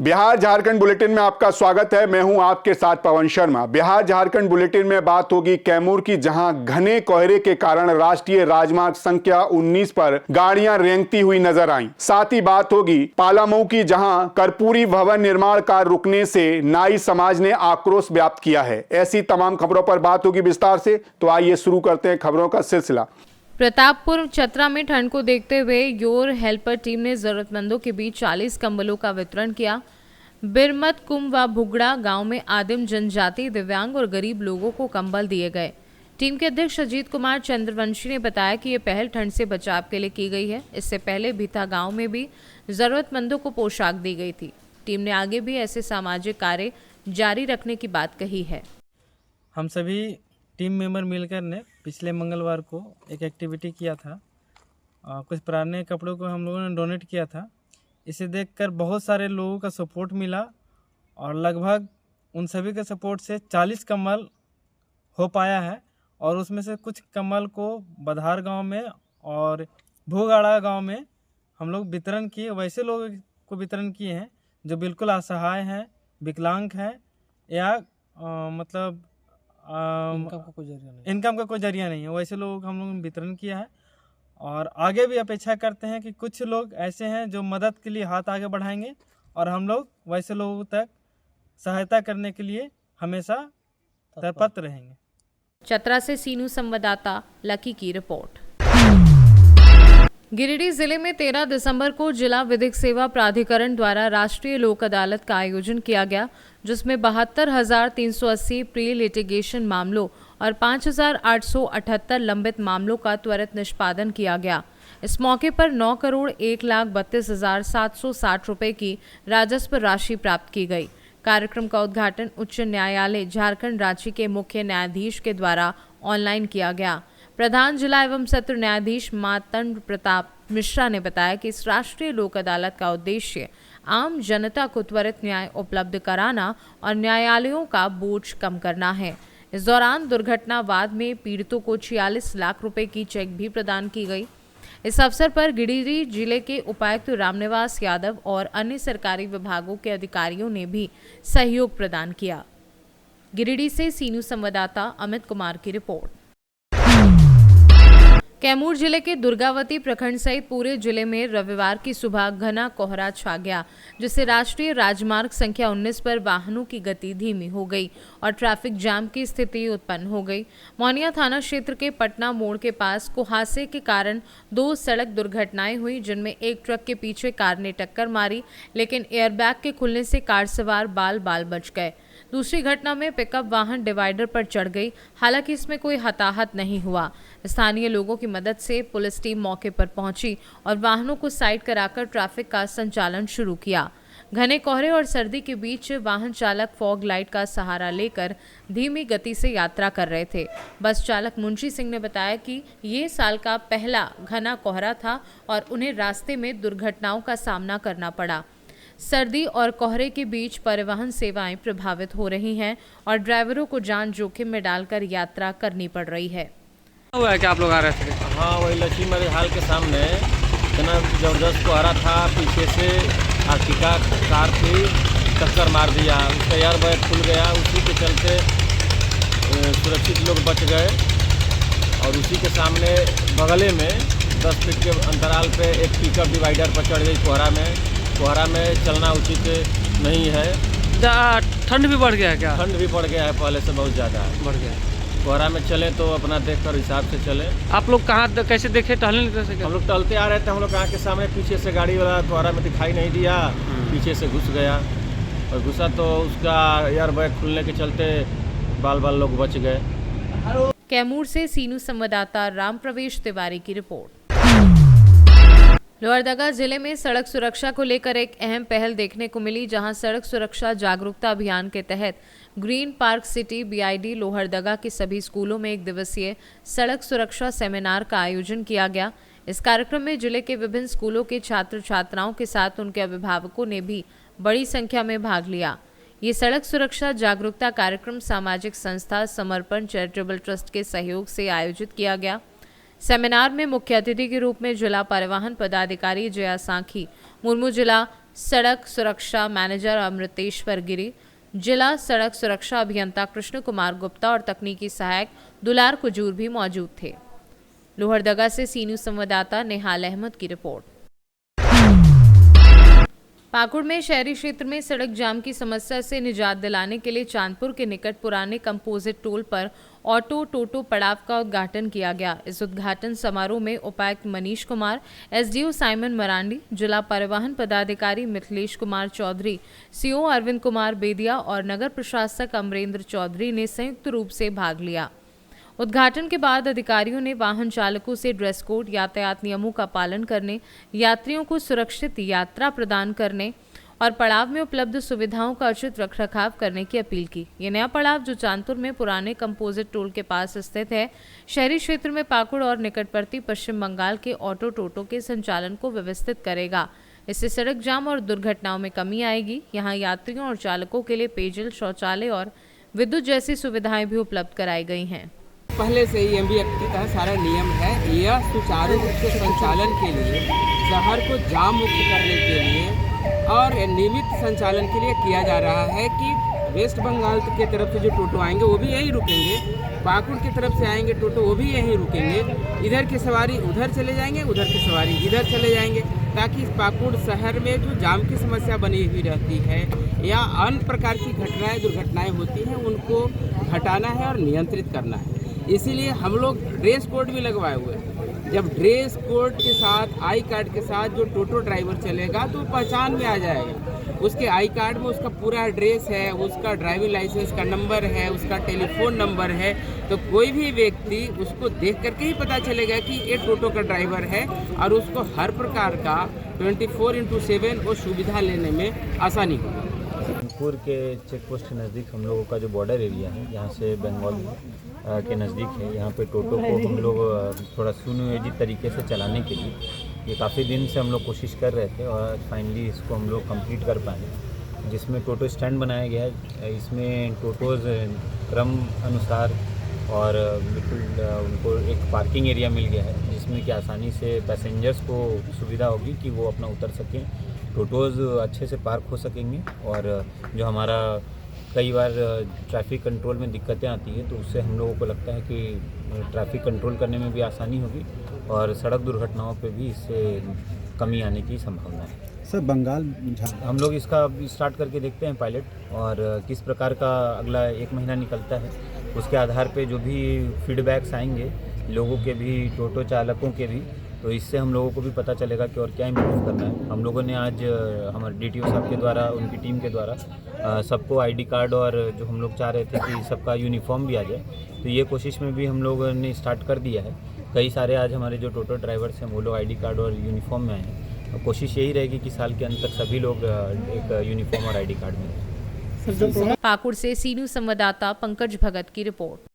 Bihar Jharkhand bulletin में आपका स्वागत है। मैं हूं आपके साथ पवन शर्मा। बिहार झारखंड बुलेटिन में बात होगी कैमूर की, जहां घने कोहरे के कारण राष्ट्रीय राजमार्ग संख्या 19 पर गाड़ियां रेंगती हुई नजर आईं। साथ ही बात होगी पालामऊ की, जहां कर्पूरी भवन निर्माण कार्य रुकने से नाई समाज ने आक्रोश व्यक्त किया है। ऐसी तमाम खबरों पर बात होगी विस्तार से, तो आइए शुरू करते हैं खबरों का सिलसिला। प्रतापपुर चतरा में ठंड को देखते हुए योर हेल्पर टीम ने जरूरतमंदों के बीच 40 कंबलों का वितरण किया। बिरमत कुम व भुगड़ा गांव में आदिम जनजाति, दिव्यांग और गरीब लोगों को कंबल दिए गए। टीम के अध्यक्ष अजीत कुमार चंद्रवंशी ने बताया कि ये पहल ठंड से बचाव के लिए की गई है। इससे पहले भीता गांव में भी जरूरतमंदों को पोशाक दी गई थी। टीम ने आगे भी ऐसे सामाजिक कार्य जारी रखने की बात कही है। हम सभी टीम मेंबर मिलकर ने पिछले मंगलवार को एक एक्टिविटी किया था। कुछ पुराने कपड़ों को हम लोगों ने डोनेट किया था। इसे देखकर बहुत सारे लोगों का सपोर्ट मिला और लगभग उन सभी के सपोर्ट से 40 कंबल हो पाया है। और उसमें से कुछ कंबल को बधार गांव में और भूगाड़ा गांव में हम लोग वितरण किए। वैसे लोगों को वितरण किए हैं जो बिल्कुल असहाय हैं, विकलांग हैं या मतलब इनकम का कोई जरिया नहीं है। वैसे लोगों को हम लोगों ने वितरण किया है और आगे भी अपेक्षा करते हैं कि कुछ लोग ऐसे हैं जो मदद के लिए हाथ आगे बढ़ाएंगे और हम लोग वैसे लोगों तक सहायता करने के लिए हमेशा तत्पर रहेंगे। चतरा से सीनू संवाददाता लकी की रिपोर्ट। गिरिडीह जिले में 13 दिसंबर को जिला विधिक सेवा प्राधिकरण द्वारा राष्ट्रीय लोक अदालत का आयोजन किया गया, जिसमें 72,380 प्री लिटिगेशन मामलों और 5,878 लंबित मामलों का त्वरित निष्पादन किया गया। इस मौके पर 9,31,32,760 रुपए की राजस्व राशि प्राप्त की गई। कार्यक्रम का उद्घाटन उच्च न्यायालय झारखंड रांची के मुख्य न्यायाधीश के द्वारा ऑनलाइन किया गया। प्रधान जिला एवं सत्र न्यायाधीश मातंड प्रताप मिश्रा ने बताया कि इस राष्ट्रीय लोक अदालत का उद्देश्य आम जनता को त्वरित न्याय उपलब्ध कराना और न्यायालयों का बोझ कम करना है। इस दौरान दुर्घटनावाद में पीड़ितों को 46 लाख रुपए की चेक भी प्रदान की गई। इस अवसर पर गिरिडीह जिले के उपायुक्त रामनिवास यादव और अन्य सरकारी विभागों के अधिकारियों ने भी सहयोग प्रदान किया। गिरिडीह से सीनू संवाददाता अमित कुमार की रिपोर्ट। कैमूर जिले के दुर्गावती प्रखंड सहित पूरे जिले में रविवार की सुबह घना कोहरा छा गया, जिससे राष्ट्रीय राजमार्ग संख्या 19 पर वाहनों की गति धीमी हो गई और ट्रैफिक जाम की स्थिति उत्पन्न हो गई। मोहनिया थाना क्षेत्र के पटना मोड़ के पास कुहासे के कारण 2 सड़क दुर्घटनाएं हुई, जिनमें एक ट्रक के पीछे कार ने टक्कर मारी, लेकिन एयरबैग के खुलने से कार सवार बाल बाल बच गए। दूसरी घटना में पिकअप वाहन डिवाइडर पर चढ़ गई। हालांकि इसमें कोई हताहत नहीं हुआ। स्थानीय लोगों की मदद से पुलिस टीम मौके पर पहुंची और वाहनों को साइड कराकर ट्रैफिक का संचालन शुरू किया। घने कोहरे और सर्दी के बीच वाहन चालक फॉग लाइट का सहारा लेकर धीमी गति से यात्रा कर रहे थे। बस चालक मुंशी सिंह ने बताया कि ये साल का पहला घना कोहरा था और उन्हें रास्ते में दुर्घटनाओं का सामना करना पड़ा। सर्दी और कोहरे के बीच परिवहन सेवाएं प्रभावित हो रही हैं और ड्राइवरों को जान जोखिम में डालकर यात्रा करनी पड़ रही है। हुआ है कि आप लोग आ रहे थे? हाँ, वही लक्ष्मी मेरे हाल के सामने इतना जबरदस्त कोहरा था, पीछे से आर्टिका कार थी, टक्कर मार दिया, उसका एयर बैग खुल गया। उसी के चलते सुरक्षित लोग बच गए और उसी के सामने बगले में 10 फीट के अंतराल पे एक पिकअप डिवाइडर पर चढ़ गई कोहरा में चलना उचित नहीं है। ठंड भी बढ़ गया है क्या? ठंड भी बढ़ गया है, पहले से बहुत ज़्यादा बढ़ गया है। कोहरा में चलें तो अपना देखकर हिसाब से चलें। आप लोग कहाँ कैसे देखे, टहलने निकले से? हम लोग टहलते आ रहे थे, हम लोग आँख के सामने पीछे से गाड़ी वाला कोहरा में दिखाई नहीं दिया, पीछे से घुस गया और घुसा तो उसका एयर बैग खुलने के चलते बाल लोग बच गए। कैमूर से सीनू संवाददाता राम प्रवेश तिवारी की रिपोर्ट। लोहरदगा जिले में सड़क सुरक्षा को लेकर एक अहम पहल देखने को मिली, जहां सड़क सुरक्षा जागरूकता अभियान के तहत green park city BID Lohardaga के सभी स्कूलों में 1 दिवसीय सड़क सुरक्षा सेमिनार का आयोजन किया गया। इस कार्यक्रम में जिले के विभिन्न स्कूलों के छात्र छात्राओं के साथ उनके अभिभावकों ने भी बड़ी संख्या में भाग लिया। ये सड़क सुरक्षा जागरूकता कार्यक्रम सामाजिक संस्था समर्पण चैरिटेबल ट्रस्ट के सहयोग से आयोजित किया गया। सेमिनार में मुख्य अतिथि के रूप में जिला परिवहन पदाधिकारी जया सांखी मुर्मू, जिला सड़क सुरक्षा मैनेजर अमृतेश्वर गिरी, जिला सड़क सुरक्षा अभियंता कृष्ण कुमार गुप्ता और तकनीकी सहायक दुलार कुजूर भी मौजूद थे। लोहरदगा से सी न्यूज़ संवाददाता नेहाल अहमद की रिपोर्ट। पाकुड़ में शहरी क्षेत्र में सड़क जाम की समस्या से निजात दिलाने के लिए चांदपुर के निकट पुराने कंपोजिट टोल पर ऑटो टोटो पड़ाव का उद्घाटन किया गया। इस उद्घाटन समारोह में उपायुक्त मनीष कुमार, एसडीओ साइमन मरांडी, जिला परिवहन पदाधिकारी मिथिलेश कुमार चौधरी, सीओ अरविंद कुमार बेदिया और नगर प्रशासक अमरेंद्र चौधरी ने संयुक्त रूप से भाग लिया। उद्घाटन के बाद अधिकारियों ने वाहन चालकों से ड्रेस कोड, यातायात नियमों का पालन करने, यात्रियों को सुरक्षित यात्रा प्रदान करने और पड़ाव में उपलब्ध सुविधाओं का उचित रखरखाव करने की अपील की। ये नया पड़ाव जो चांदपुर में पुराने कंपोजिट टोल के पास स्थित है, शहरी क्षेत्र में पाकुड़ और निकटवर्ती पश्चिम बंगाल के ऑटो टोटो के संचालन को व्यवस्थित करेगा। इससे सड़क जाम और दुर्घटनाओं में कमी आएगी। यहाँ यात्रियों और चालकों के लिए पेयजल, शौचालय और विद्युत जैसी सुविधाएं भी उपलब्ध कराई गई हैं। पहले से ही एमबी एक्ट का सारा नियम है। यह सुचारू रूप से संचालन के लिए, शहर को जाम मुक्त करने के लिए और नियमित संचालन के लिए किया जा रहा है कि वेस्ट बंगाल की तरफ से जो टोटो आएंगे वो भी यहीं रुकेंगे, पाकुड़ की तरफ से आएंगे टोटो वो भी यहीं रुकेंगे, इधर की सवारी उधर चले जाएंगे, उधर की सवारी इधर चले जाएंगे, ताकि पाकुड़ शहर में जो जाम की समस्या बनी हुई रहती है या अन्य प्रकार की घटनाएं दुर्घटनाएं होती हैं उनको हटाना है और नियंत्रित करना है। इसीलिए हम लोग ड्रेस कोड भी लगवाए हुए हैं। जब ड्रेस कोड के साथ आई कार्ड के साथ जो टोटो ड्राइवर चलेगा तो पहचान में आ जाएगा। उसके आई कार्ड में उसका पूरा एड्रेस है, उसका ड्राइविंग लाइसेंस का नंबर है, उसका टेलीफोन नंबर है, तो कोई भी व्यक्ति उसको देख करके ही पता चलेगा कि ये टोटो का ड्राइवर है और उसको हर प्रकार का 24/7 वो सुविधा लेने में आसानी होगी। कानपुर के चेक पोस्ट के नज़दीक हम लोगों का जो बॉर्डर एरिया है, यहाँ से बंगाल के नज़दीक है। यहाँ पे टोटो को हम लोग थोड़ा सुनियोजित तरीके से चलाने के लिए ये काफ़ी दिन से हम लोग कोशिश कर रहे थे और फाइनली इसको हम लोग कंप्लीट कर पाए, जिसमें टोटो स्टैंड बनाया गया है। इसमें टोटोज़ क्रम अनुसार और बिल्कुल उनको एक पार्किंग एरिया मिल गया है, जिसमें कि आसानी से पैसेंजर्स को सुविधा होगी कि वो अपना उतर सकें, टोटोज़ अच्छे से पार्क हो सकेंगे। और जो हमारा कई बार ट्रैफिक कंट्रोल में दिक्कतें आती है तो उससे हम लोगों को लगता है कि ट्रैफिक कंट्रोल करने में भी आसानी होगी और सड़क दुर्घटनाओं पे भी इससे कमी आने की संभावना है। सर, बंगाल हम लोग इसका स्टार्ट करके देखते हैं पायलट, और किस प्रकार का अगला 1 महीना निकलता है उसके आधार पे जो भी फीडबैक्स आएंगे लोगों के भी, टोटो चालकों के भी, तो इससे हम लोगों को भी पता चलेगा कि और क्या इम्प्रूव करना है। हम लोगों ने आज हमारे डीटीओ साहब के द्वारा, उनकी टीम के द्वारा सबको आईडी कार्ड और जो हम लोग चाह रहे थे कि सबका यूनिफॉर्म भी आ जाए, तो ये कोशिश में भी हम लोगों ने स्टार्ट कर दिया है। कई सारे आज हमारे जो टोटो ड्राइवर्स हैं वो लोग आईडी कार्ड और यूनिफॉर्म में आए हैं। तो कोशिश यही रहेगी कि साल के अंत तक सभी लोग एक यूनिफॉर्म और आईडी कार्ड में। पाकुड़ से सी न्यूज़ संवाददाता पंकज भगत की रिपोर्ट।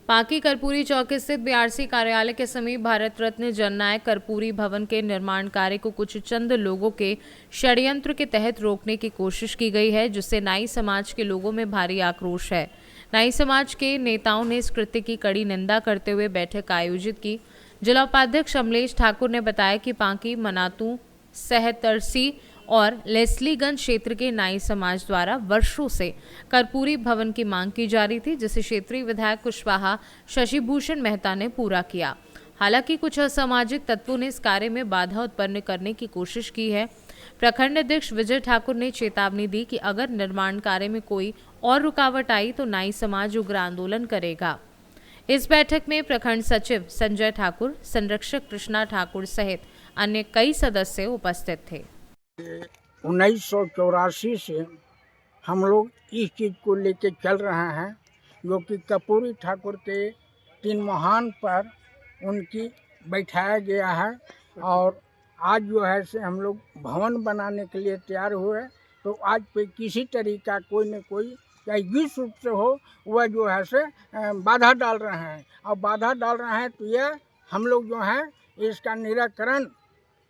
पाकी कर्पूरी चौक स्थित बीआरसी कार्यालय के समीप भारत रत्न जननायक कर्पूरी भवन के निर्माण कार्य को कुछ चंद लोगों के षड्यंत्र के तहत रोकने की कोशिश की गई है, जिससे नाई समाज के लोगों में भारी आक्रोश है। नाई समाज के नेताओं ने इस कृत्य की कड़ी निंदा करते हुए बैठक आयोजित की। जिला उपाध्यक्ष अमलेश ठाकुर ने बताया कि पाकी, मनातू, सहतरसी और लेस्लीगंज क्षेत्र के नाई समाज द्वारा वर्षों से कर्पूरी भवन की मांग की जा रही थी, जिसे क्षेत्रीय विधायक कुशवाहा शशिभूषण मेहता ने पूरा किया। हालांकि कुछ असामाजिक तत्वों ने इस कार्य में बाधा उत्पन्न करने की कोशिश की है। प्रखंड अध्यक्ष विजय ठाकुर ने चेतावनी दी कि अगर निर्माण कार्य में कोई और रुकावट आई तो नाई समाज उग्र आंदोलन करेगा। इस बैठक में प्रखंड सचिव संजय ठाकुर, संरक्षक कृष्णा ठाकुर सहित अन्य कई सदस्य उपस्थित थे। 1984 से हम लोग इस चीज़ को लेके चल रहे हैं, जो कि कर्पूरी ठाकुर के 3 महान पर उनकी बैठाया गया है। और आज जो है से हम लोग भवन बनाने के लिए तैयार हुए, तो आज पे किसी तरीका कोई न कोई, चाहे जिस रूप से हो, वह जो है से बाधा डाल रहे हैं। और बाधा डाल रहे हैं तो यह हम लोग जो है इसका निराकरण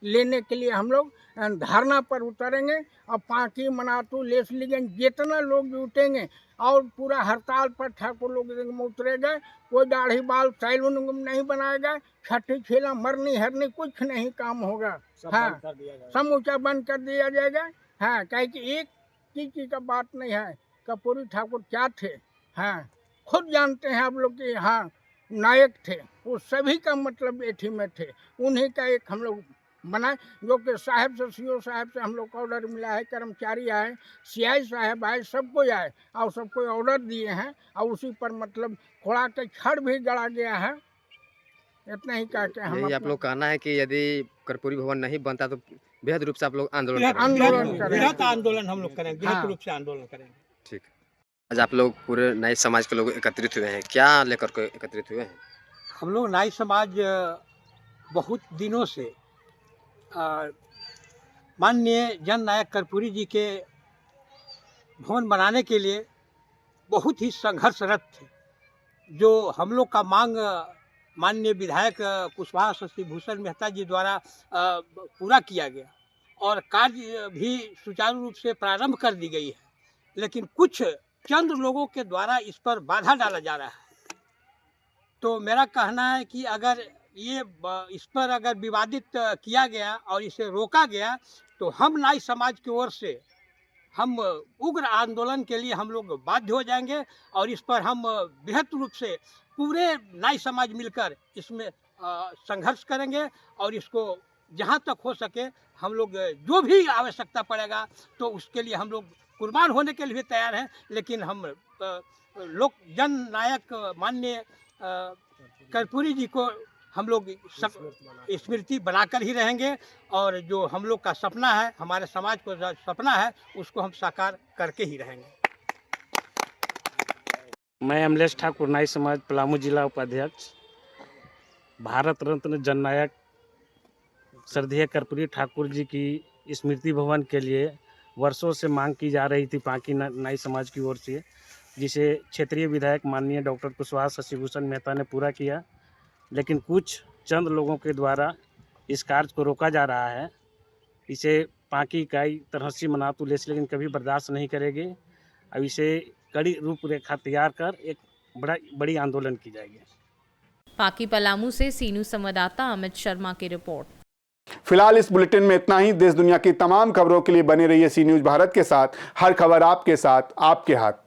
लेने के लिए हम लोग धरना पर उतरेंगे। और पाकी, मनातू, लेस्लीगंज जितना लोग जुटेंगे और पूरा हड़ताल पर ठाकुर लोग में उतरे गए। कोई दाढ़ी बाल सैलून नहीं बनाए गए, छठी छेला मरनी हरनी कुछ नहीं काम होगा। हाँ, समूचा बंद कर दिया जाएगा। हाँ, कहे कि एक चीज का बात नहीं है, कर्पूरी ठाकुर क्या थे, हाँ खुद जानते हैं आप लोग कि हाँ नायक थे, वो सभी का मतलब एठी में थे। उन्हीं का एक हम लोग बनाए, जो कि साहब से सीओ साहब से हम लोग को ऑर्डर मिला है, कर्मचारी आए, सीआई साहब आए, सबको आए और सबको ऑर्डर दिए हैं और उसी पर मतलब खोड़ा के छड़ भी गड़ा गया है। इतना ही कह के हम यही आप लोग कहना है कि यदि कर्पूरी भवन नहीं बनता तो बेहद रूप से आप लोग आंदोलन करेंगे। बृहद आंदोलन हम लोग करेंगे, हाँ। रूप से आंदोलन करेंगे। ठीक। आज आप लोग पूरे नाई समाज के लोग एकत्रित हुए हैं, क्या लेकर के एकत्रित हुए हैं? हम लोग नाई समाज बहुत दिनों से माननीय जननायक कर्पूरी जी के भवन बनाने के लिए बहुत ही संघर्षरत थे। जो हम लोग का मांग माननीय विधायक कुशवाहा शशि भूषण मेहता जी द्वारा पूरा किया गया और कार्य भी सुचारू रूप से प्रारंभ कर दी गई है, लेकिन कुछ चंद लोगों के द्वारा इस पर बाधा डाला जा रहा है। तो मेरा कहना है कि अगर ये इस पर अगर विवादित किया गया और इसे रोका गया तो हम नाई समाज की ओर से हम उग्र आंदोलन के लिए हम लोग बाध्य हो जाएंगे और इस पर हम बृहद रूप से पूरे नाई समाज मिलकर इसमें संघर्ष करेंगे और इसको जहाँ तक हो सके हम लोग जो भी आवश्यकता पड़ेगा तो उसके लिए हम लोग कुर्बान होने के लिए भी तैयार हैं। लेकिन हम लोक जन नायक माननीय कर्पूरी जी को हम लोग स्मृति बनाकर ही रहेंगे और जो हम लोग का सपना है, हमारे समाज को जो सपना है, उसको हम साकार करके ही रहेंगे। मैं अमलेश ठाकुर नाई समाज पलामू जिला उपाध्यक्ष, भारत रत्न जननायक श्रद्धेय कर्पूरी ठाकुर जी की स्मृति भवन के लिए वर्षों से मांग की जा रही थी पांकी नाई समाज की ओर से, जिसे क्षेत्रीय विधायक माननीय डॉक्टर कुशवाहा शशि भूषण मेहता ने पूरा किया। लेकिन कुछ चंद लोगों के द्वारा इस कार्य को रोका जा रहा है। इसे पांकी इकाई तरहसी मनातु लेस लेकिन कभी बर्दाश्त नहीं करेगी। अब इसे कड़ी रूपरेखा तैयार कर एक बड़ी आंदोलन की जाएगी। पाकी पलामू से सीनू संवाददाता अमित शर्मा की रिपोर्ट। फिलहाल इस बुलेटिन में इतना ही। देश दुनिया की तमाम खबरों के लिए बने रहिए सी न्यूज़ भारत के साथ। हर खबर आपके साथ, आपके हाथ।